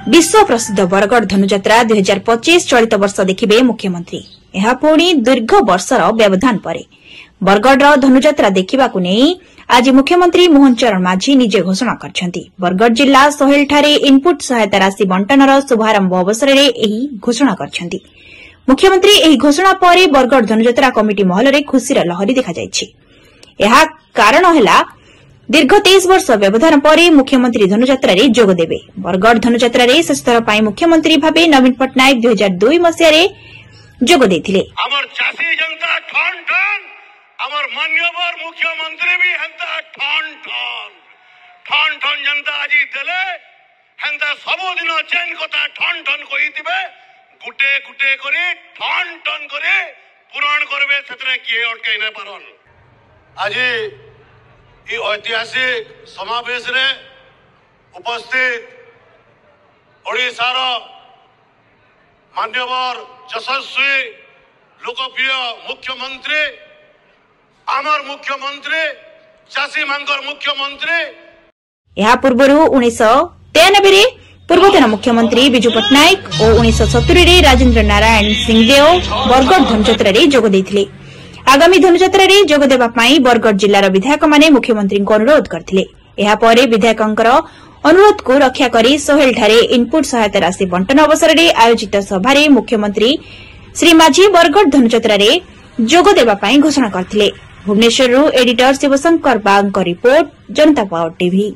विश्व प्रसिद्ध बरगढ़ धनुଯାत्रा 2025 चलित वर्ष देखिबे मुख्यमंत्री। यह पुणी दीर्घ वर्षर व्यवधान परे बरगढ़ धनुଯାत्रा देखिबाकु नेई आज मुख्यमंत्री मोहन चरण माझी निजे घोषणा करछंती। बरगढ़ जिला सोहेल ठारे इनपुट सहायता राशि बंटनर शुभारंभ अवसर में एही घोषणा करछंती। मुख्यमंत्री एही घोषणा पर बरगढ़ धनुଯାत्रा कमिटी महल में खुशीर लहरी देखा जायछि। यह कारण है दीर्घ 23 वर्ष व्यवधान पर मुख्यमंत्री धनुଯାत्रा जोग देवे। बरगढ़ धनुଯାत्रा शेषथर पर मुख्यमंत्री भावे नवीन पट्टनायक 2002 मसीह जोग देथिले। हमर चासी जनता ठन ठन हमर मान्यवर मुख्यमंत्री भी हंता ठन ठन ठन ठन जनता आजी देले हंता सब दिन चेन कथा ठन ठन कहितिबे गुटे गुटे करी ठन ठन करे पूरण करबे सेतरे किए अटकै न पारन। आजी ई ऐतिहासिक समावेश रे उपस्थित ओडिशार मान्यवर यशस्वी लोकप्रिय मुख्यमंत्री आमर मुख्यमंत्री चासी मांगर मुख्यमंत्री यह पूर्व 1993 पूर्वतन मुख्यमंत्री बिजू पट्टनायक और 1970 राजेंद्र नारायण सिंहदेव बरगढ़ धनुଯାत्रा जोग देथिले। आगामी धनुଯାत्रा जोग देबा पई बरगढ़ जिलार विधायक माने मुख्यमंत्री को अनुरोध करथिले। एहा परे विधायकंकर अनुरोध को रक्षा करी सोहेल ठारे इनपुट सहायता राशि बंटन अवसर में आयोजित सभा मुख्यमंत्री श्री माझी बरगढ़ धनुଯାत्रा जोग देबा पई घोषणा करथिले। भुवनेश्वर एडिटर शिवशंकर बाग रिपोर्ट जनता पावर टीवी।